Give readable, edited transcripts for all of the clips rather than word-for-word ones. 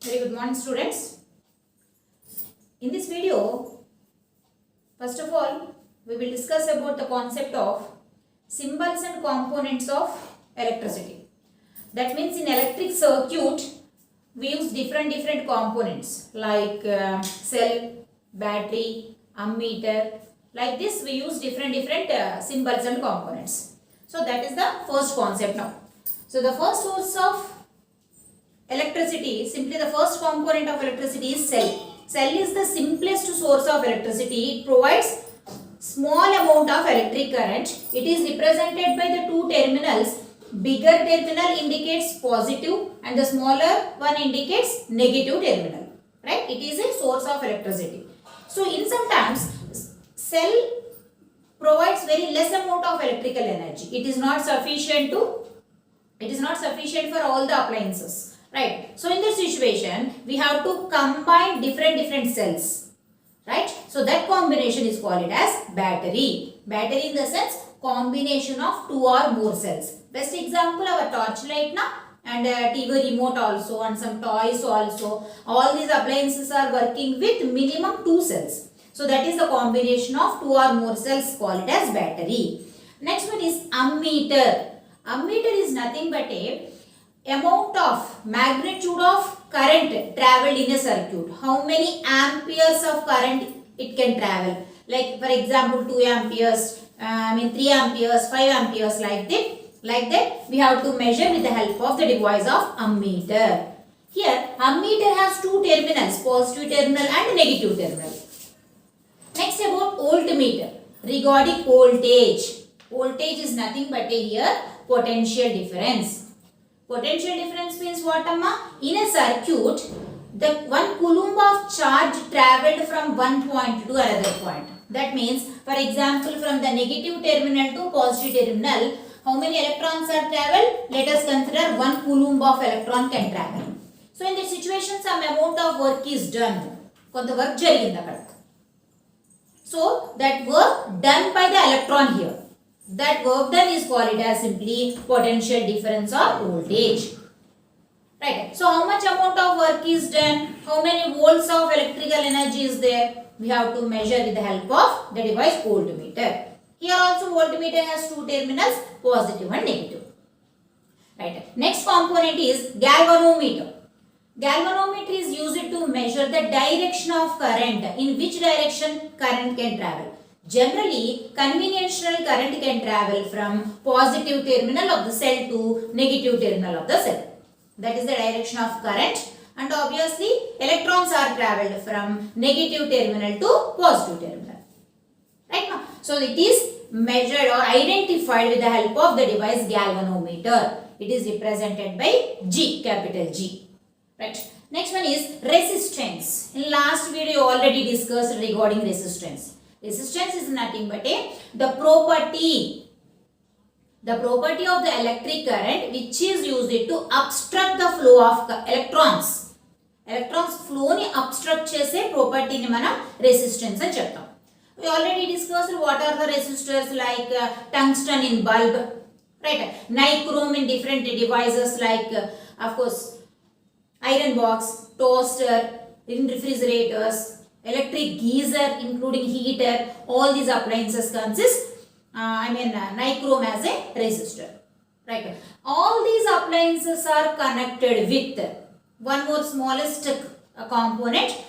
Very good morning, students. In this video, first of all, we will discuss about the concept of symbols and components of electricity. That means in electric circuit, we use different components like cell, battery, ammeter. Like this, we use different symbols and components. So that is the first concept now. So the first source of electricity, simply the first component of electricity is cell. Cell is the simplest source of electricity. It provides small amount of electric current. It is represented by the two terminals. Bigger terminal indicates positive and the smaller one indicates negative terminal. Right? It is a source of electricity. So in some terms, cell provides very less amount of electrical energy. It is not sufficient for all the appliances. Right. So in this situation, we have to combine different cells. Right. So that combination is called as battery. Battery in the sense combination of two or more cells. Best example, our torchlight now and TV remote also and some toys also. All these appliances are working with minimum two cells. So that is the combination of two or more cells called as battery. Next one is ammeter. Ammeter is nothing but a amount of magnitude of current traveled in a circuit. How many amperes of current it can travel. Like for example 2 amperes, 3 amperes, 5 amperes like that. Like that we have to measure with the help of the device of ammeter. Here ammeter has two terminals, positive terminal and negative terminal. Next about voltmeter regarding voltage. Voltage is nothing but a here potential difference. Potential difference means what, Amma? In a circuit, the 1 coulomb of charge travelled from one point to another point. That means, for example, from the negative terminal to positive terminal, how many electrons are travelled? Let us consider 1 coulomb of electron can travel. So, in this situation, some amount of work is done. Konta work jarigindi akkada. So, that work done by the electron here. That work done is called as simply potential difference or voltage. Right. So how much amount of work is done? How many volts of electrical energy is there? We have to measure with the help of the device voltmeter. Here also voltmeter has two terminals, positive and negative. Right. Next component is galvanometer. Galvanometer is used to measure the direction of current. In which direction current can travel? Generally, conventional current can travel from positive terminal of the cell to negative terminal of the cell. That is the direction of current, and obviously electrons are travelled from negative terminal to positive terminal. Right now, so it is measured or identified with the help of the device galvanometer. It is represented by G, capital G. Right. Next one is resistance. In last video already discussed regarding resistance. Resistance is nothing but the property of the electric current which is used to obstruct the flow of electrons. Electrons flow ni obstruct chese property ni manam resistance ani cheptam. We already discussed what are the resistors like tungsten in bulb, right? Nichrome in different devices like of course iron box, toaster, in refrigerators, electric geyser including heater, all these appliances consist nichrome as a resistor. Right. All these appliances are connected with one more smallest component.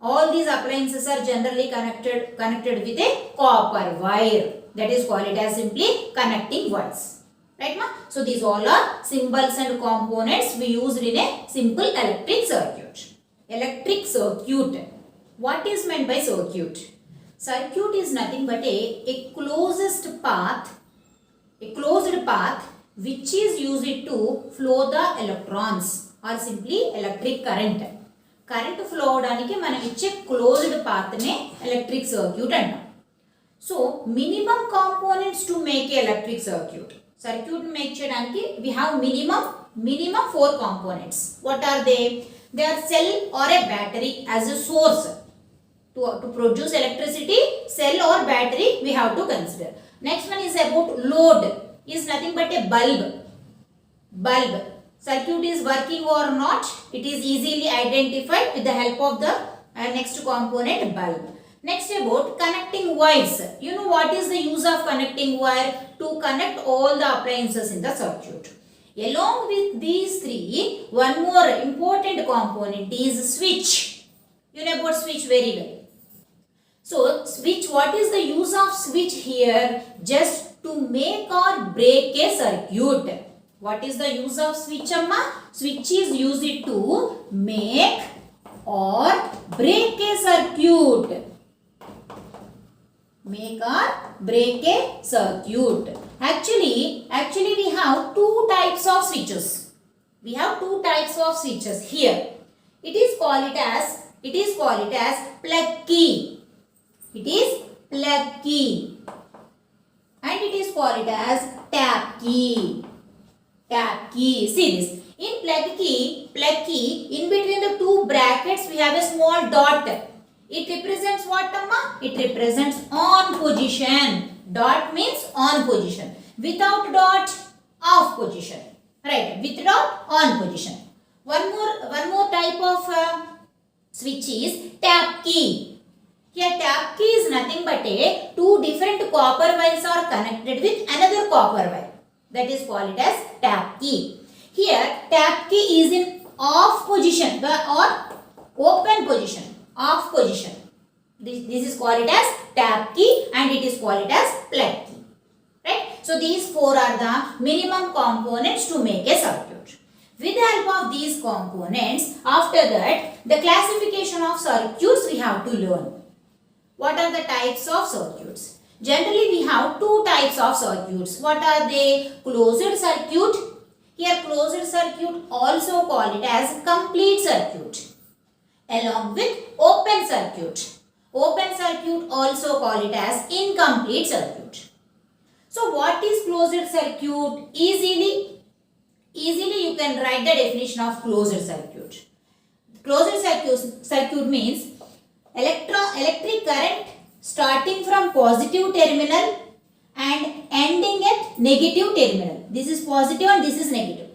All these appliances are generally connected with a copper wire. That is called as simply connecting wires. Right, ma? So these all are symbols and components we used in a simple electric circuit. Electric circuit. What is meant by circuit? Circuit is nothing but a closed path which is used to flow the electrons or simply electric current. Current flow avaniki manam iche closed path ne electric circuit antam. So minimum components to make a electric circuit. Circuit make cheyadaniki we have minimum 4 components. What are they? They are cell or a battery as a source. To produce electricity, cell or battery we have to consider. Next one is about load. Is nothing but a bulb. circuit is working or not, it is easily identified with the help of the next component, bulb. Next, about connecting wires. You know what is the use of connecting wire? To connect all the appliances in the circuit. Along with these three, one more important component is switch. You know about switch very well. So, switch, what is the use of switch here? Just to make or break a circuit. What is the use of switch, amma? Switch is used to make or break a circuit. Make or break a circuit. Actually we have two types of switches. We have two types of switches here. It is called as plug key. It is plug key. And it is called as tap key. Tap key. See this. In plug key, in between the two brackets we have a small dot. It represents what, amma? It represents on position. Dot means on position. Without dot, off position. Right. With dot, on position. One more type of switch is tap key. Here tap key is nothing but two different copper wires are connected with another copper wire. That is called as tap key. Here tap key is in off position or open position. Off position. This is called as tap key and it is called as plug key. Right? So these four are the minimum components to make a circuit. With the help of these components, after that, the classification of circuits we have to learn. What are the types of circuits? Generally, we have two types of circuits. What are they? Closed circuit. Here, closed circuit also called it as complete circuit. Along with open circuit. Open circuit also called it as incomplete circuit. So, what is closed circuit? Easily you can write the definition of closed circuit. Closed circuit means electric current starting from positive terminal and ending at negative terminal. This is positive and this is negative.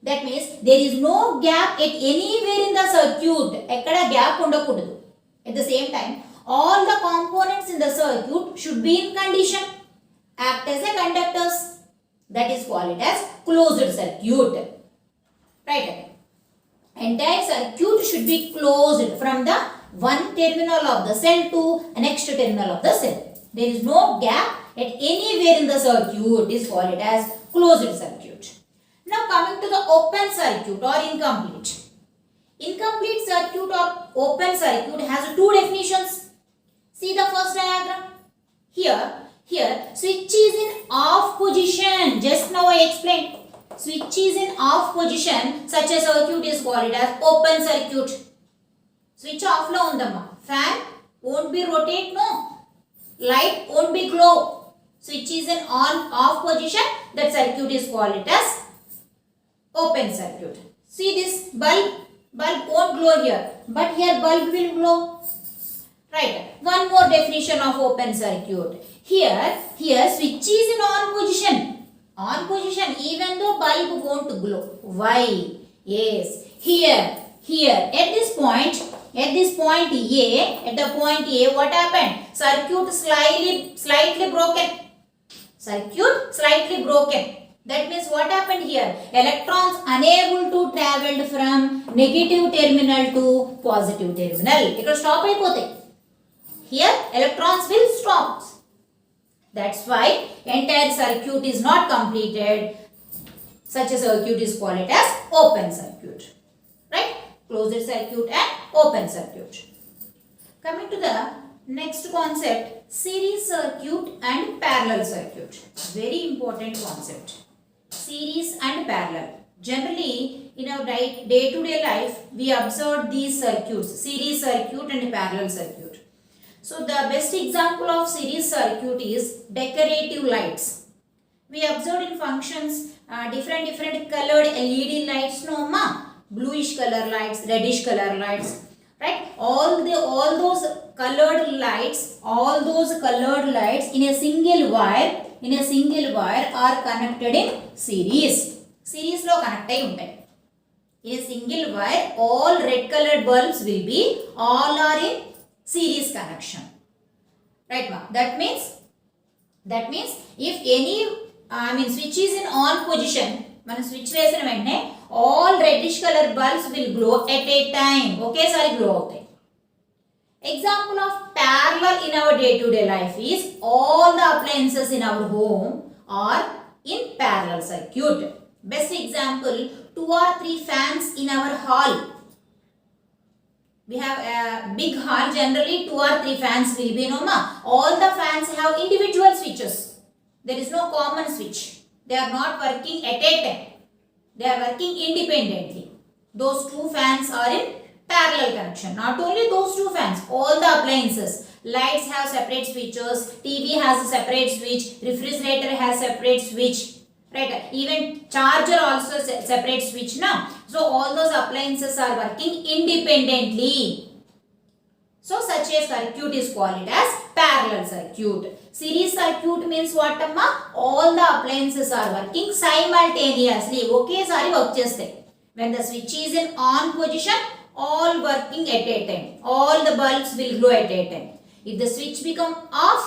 That means there is no gap at anywhere in the circuit. Ekkada gap undakudu. At the same time, all the components in the circuit should be in condition, act as a conductors. That is called as closed circuit. Right? Entire circuit should be closed from the one terminal of the cell to the next terminal of the cell. There is no gap at anywhere in the circuit. Is called as closed circuit. Now coming to the open circuit or incomplete. Incomplete circuit or open circuit has two definitions. See the first diagram. Here switch is in off position. Just now I explained. Switch is in off position. Such a circuit is called as open circuit. Switch off lo undamma. Fan won't be rotate, no. Light won't be glow. Switch is in on off position. That circuit is called as open circuit. See this bulb won't glow here, but here bulb will glow. Right. One more definition of open circuit. Here switch is in on position. On position even though bulb won't glow. Why? Yes. Here at this point A, at the point A, what happened? Circuit slightly broken. Circuit slightly broken. That means what happened here? Electrons unable to travel from negative terminal to positive terminal. It will stop అయిపోతాయి. Here electrons will stop. That's why entire circuit is not completed. Such a circuit is called as open circuit. Right? Closed circuit and open circuit. Coming to the next concept, series circuit and parallel circuit. Very important concept. Series and parallel. Generally, in our day-to-day life, we observe these circuits, series circuit and parallel circuit. So, the best example of series circuit is decorative lights. We observed in functions different colored LED lights, no ma? Bluish color lights, reddish color lights, right? All those colored lights in a single wire are connected in series. సిరీస్లో connect అయి ఉంటాయి. In a single wire, all red colored bulbs will be, all are in series connection. Right, ma? That means if any, switch is in on position, మనం switch వేసిన వెంటనే all reddish colored bulbs will glow at a time. ఒకేసారి glow అవుతాయి. Example of parallel in our day-to-day life is all the appliances in our home are in parallel circuit. Best example, 2 or 3 fans in our hall. We have a big hall, generally 2 or 3 fans will be, no ma. All the fans have individual switches. There is no common switch. They are not working at a time. They are working independently. Those 2 fans are in parallel connection. Not only those 2 fans, all the appliances. Lights have separate switches, TV has a separate switch, refrigerator has separate switch. Right, even charger also separate switch now. So all those appliances are working independently. So such a circuit is called as parallel circuit. Series circuit means what amma? All the appliances are working simultaneously. Okay, sorry, work chestayi. When the switch is in on position, all working at a time. All the bulbs will glow at a time. If the switch become off,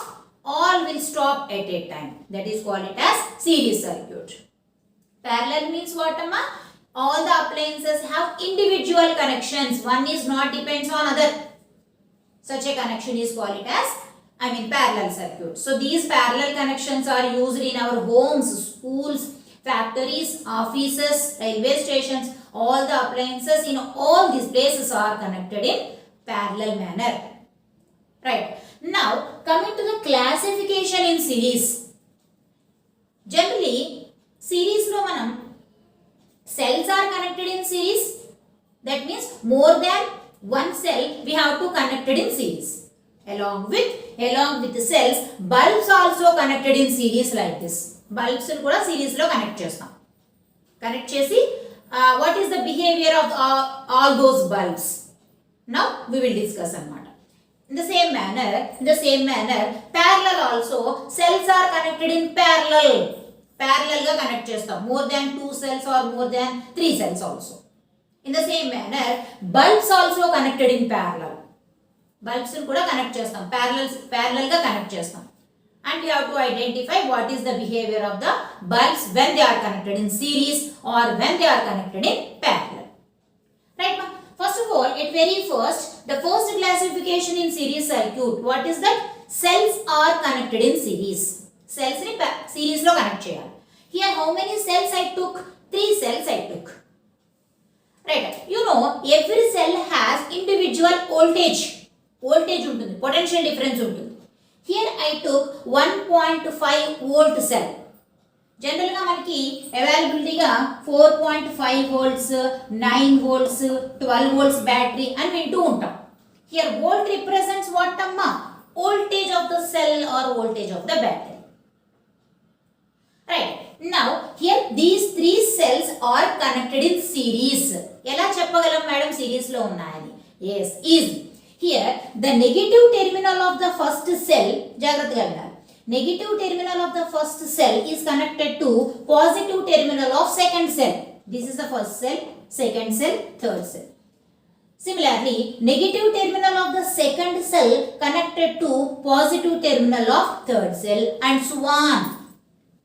all will stop at a time. That is called it as series circuit. Parallel means what amma? All the appliances have individual connections. One is not depends on other. Such a connection is called it as parallel circuit. So these parallel connections are used in our homes, schools, factories, offices, railway stations. All the appliances in all these places are connected in parallel manner. Right. Now, coming to the classification in series. Generally, series lo manam cells are connected in series. That means more than one cell we have to connected in series. Along with the cells, bulbs also connected in series like this. Bulbs ni kuda series lo connect chestam. Connect chesi what is the behavior of all those bulbs? Now we will discuss anamata. In the same manner, parallel also, cells are connected in parallel ga connect chestam. More than 2 cells or more than 3 cells also. In the same manner, bulbs also connected in parallel. Bulbs ni kuda connect chestam. Parallel ga connect chestam. And we have to identify what is the behavior of the bulbs when they are connected in series or when they are connected in parallel. Right, ma? First of all, at very first, the first classification in series circuit, what is that? Cells are connected in series. Cells ni series lo connect cheyali. Here how many cells I took? 3 cells I took. Right. You know, every cell has individual voltage. Voltage untundi, potential difference untundi. Here I took 1.5 volt cell. Generally ga manaki availability ga 4.5 volts, 9 volts, 12 volts battery and vintu untam. Here volt represents what amma? Voltage of the cell or voltage of the battery. Right. Now here these 3 cells are connected in series. Ela cheppagalam madam series lo unnayani? Yes, easy. Here the negative terminal of the first cell, jagrataga vinnali. Negative terminal of the first cell is connected to positive terminal of second cell. This is the first cell, second cell, third cell. Similarly, negative terminal of the second cell connected to positive terminal of third cell and so on.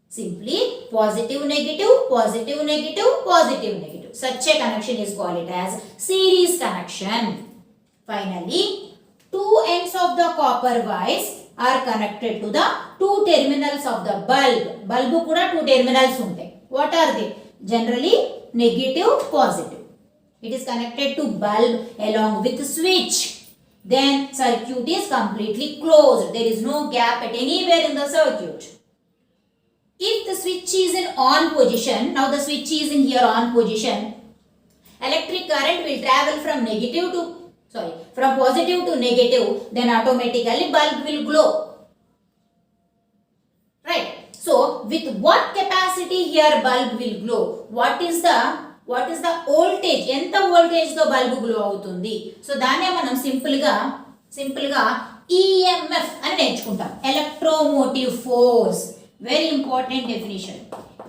Simply positive, negative, positive, negative, positive, negative. Such a connection is called as series connection. Finally, 2 ends of the copper wires are connected to the 2 terminals of the bulb. Bulb kuda 2 terminals untai. What are they? Generally negative, positive. It is connected to bulb along with switch. Then circuit is completely closed. There is no gap at anywhere in the circuit. If the switch is in on position, now the switch is in here on position, electric current will travel from positive to negative, then automatically bulb will glow. Right. So with what capacity here bulb will glow? What is the voltage? Enta voltage tho bulb glow avutundi. So danne manam simple ga EMF అని నేర్చుకుంటాం. Electromotive force. Very important definition.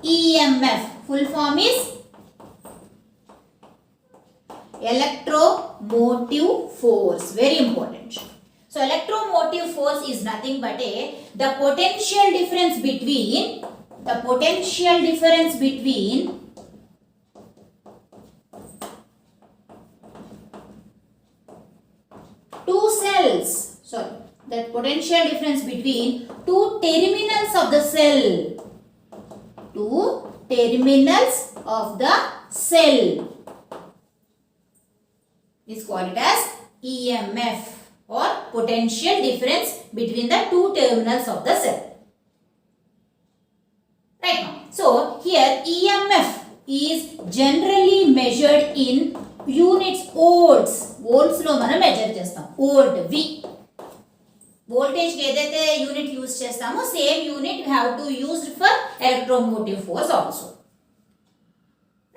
EMF. Full form is electromotive force. Very important. So electromotive force is nothing but the potential difference between two cells. Sorry, the potential difference between two terminals of the cell. Two terminals of the cell is called as EMF, or potential difference between the two terminals of the cell. Right now, so here EMF is generally measured in units volts. Volts లో మనం measure చేస్తాం. Volt V. Voltage కి ఏదైతే unit use చేస్తామో same unit we have to use for electromotive force also.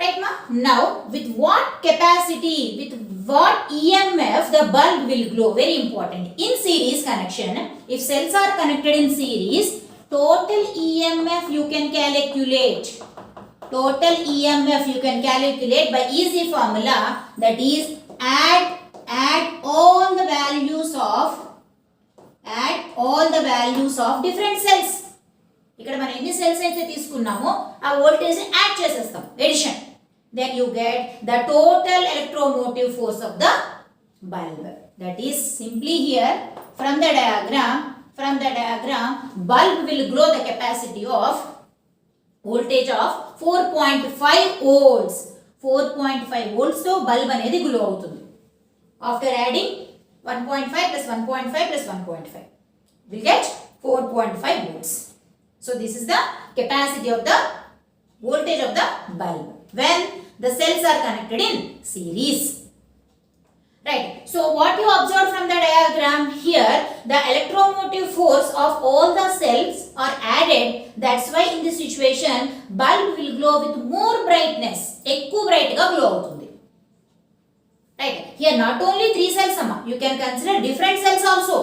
Right now, now with what capacity, with what EMF the bulb will glow? Very important. In series connection, if cells are connected in series, total EMF you can calculate. Total EMF you can calculate by easy formula, that is add all the values of different cells. ఇక్కడ మనం ఎన్ని cells అయితే తీసుకున్నామో ఆ voltage add చేసేస్తాం, edition. Then you get the total electromotive force of the bulb. That is simply here from the diagram, bulb will glow the capacity of voltage of 4.5 volts. 4.5 volts to bulb అనేది glow అవుతుంది. After adding 1.5 plus 1.5 plus 1.5, we get 4.5 volts. So this is the capacity of the voltage of the bulb when the cells are connected in series. Right. So what you observe from the diagram here, the electromotive force of all the cells are added. That's why in this situation bulb will glow with more brightness. Ekku bright ga glow avutundi. Right. Here not only 3 cells amma, you can consider different cells also.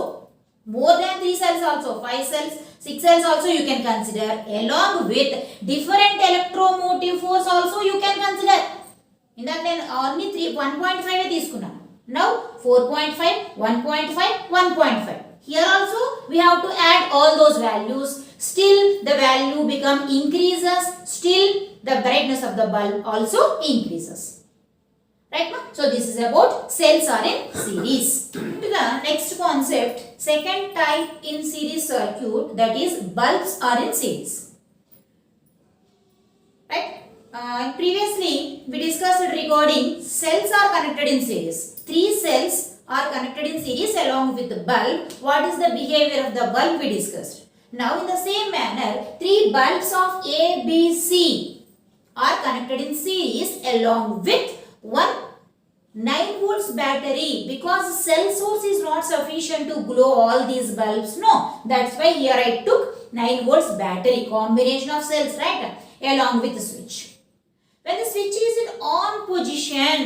More than 3 cells also, 5 cells, 6 cells also you can consider, along with different electromotive force also you can consider. ఇందాక నేను only 1.5 తీసుకున్నాను. Now 4.5, 1.5, 1.5. Here also we have to add all those values. Still the value become increases. Still the brightness of the bulb also increases. Right now, so this is about cells are in series. To the next concept, second type in series circuit, that is bulbs are in series. Right? Previously we discussed regarding cells are connected in series. 3 cells are connected in series along with the bulb. What is the behavior of the bulb we discussed. Now in the same manner, 3 bulbs of A, B, C are connected in series along with one 9 volts battery, because cell source is not sufficient to glow all these bulbs. No, that's why here I took 9 volts battery, combination of cells, right, along with the switch. When the switch is in on position,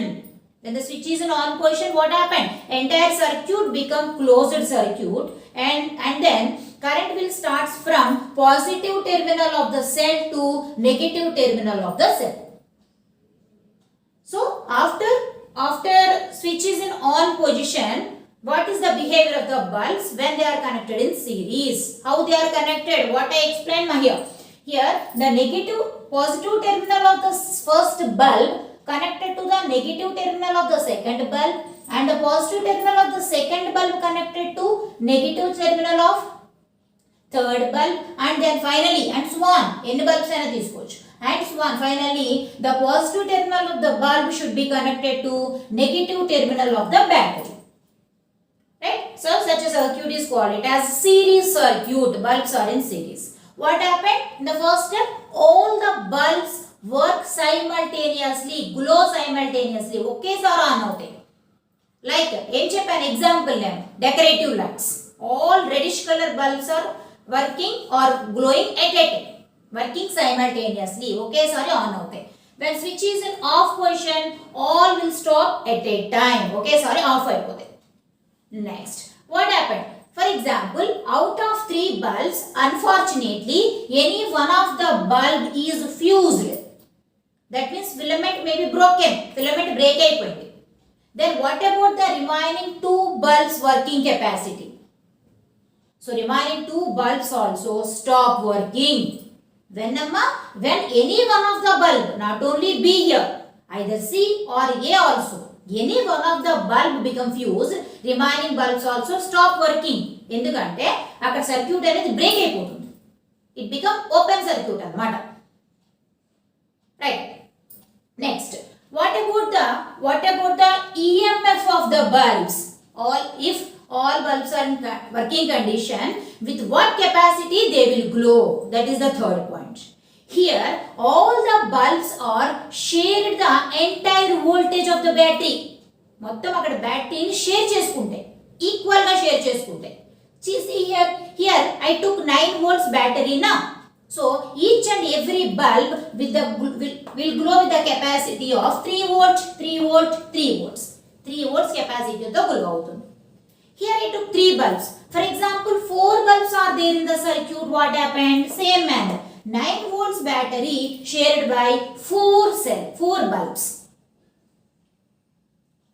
what happened? Entire circuit become closed circuit, and then current will start from positive terminal of the cell to negative terminal of the cell. So after switch is in on position, what is the behavior of the bulbs when they are connected in series? How they are connected? What I explained here. Here the positive terminal of the first bulb connected to the negative terminal of the second bulb, and the positive terminal of the second bulb connected to negative terminal of third bulb, and then finally and so on. Any bulbs aina teesukochu. And so on. Finally, the positive terminal of the bulb should be connected to negative terminal of the battery. Right? So such a circuit is called it as series circuit. Bulbs are in series. What happened? In the first step, all the bulbs work simultaneously, glow simultaneously. Okay, sir, on out. Like an example name, decorative lights. All reddish color bulbs are working or glowing at a time. Working simultaneously. Okay, sorry, on out. When switch is in off position, all will stop at a time. Okay, sorry, off. Next, what happened? For example, out of 3 bulbs, unfortunately, any one of the bulb is fused. That means filament may be broken. Filament break అయిపోయింది. Then what about the remaining 2 bulbs working capacity? So remaining 2 bulbs also stop working. When any one of the bulb, not only B here, either C or A also, any one of the bulb become fused, remaining bulbs also stop working. ఎందుకంటే అక్కడ circuit అనేది break అయిపోతుంది. It become open circuit అన్నమాట. Right. Next, what about the EMF of the bulbs? If all bulbs are in working condition, with what capacity they will glow? That is the third point. Here, all the bulbs are shared the entire voltage of the battery. మొత్తం అక్కడ బ్యాటరీని share చేసుకుంటాయి, equal గా share చేసుకుంటాయి. See here I took 9 volts battery now. So each and every bulb will glow with the capacity of 3 volts, 3 volts, 3 volts. 3 volts capacity తో glow అవుతుంది. Here I took 3 bulbs. For example, 4 bulbs are there in the circuit. What happened? Same manner. 9 volts battery shared by 4 bulbs.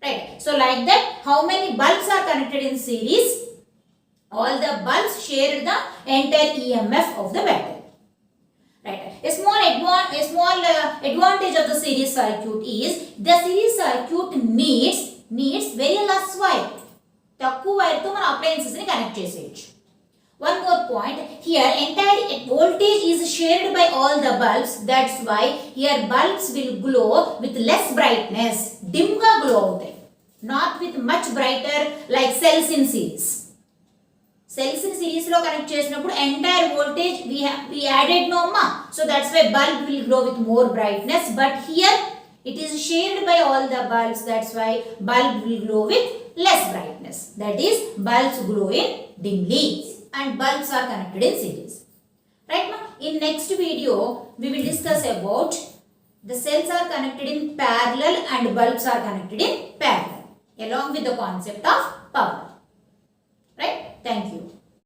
Right. So like that, how many bulbs are connected in series? All the bulbs share the entire EMF of the battery. Right. A small advantage of the series circuit is the series circuit needs very less wire. తక్కువ wire తో మన appliances ని connect చేసేయచ్చు. One more point, here entire voltage is shared by all the bulbs. That's why here bulbs will glow with less brightness. Dim గా glow అవుతాయి. Not with much brighter like cells in series. Cells in series లో connect చేసినప్పుడు entire voltage we added no ma. So that's why bulb will glow with more brightness. But here it is shared by all the bulbs. That's why bulb will glow with less brightness. That is, bulbs glow in dimly and bulbs are connected in series. Right now, in next video, we will discuss about the cells are connected in parallel and bulbs are connected in parallel along with the concept of power. Right? Thank you.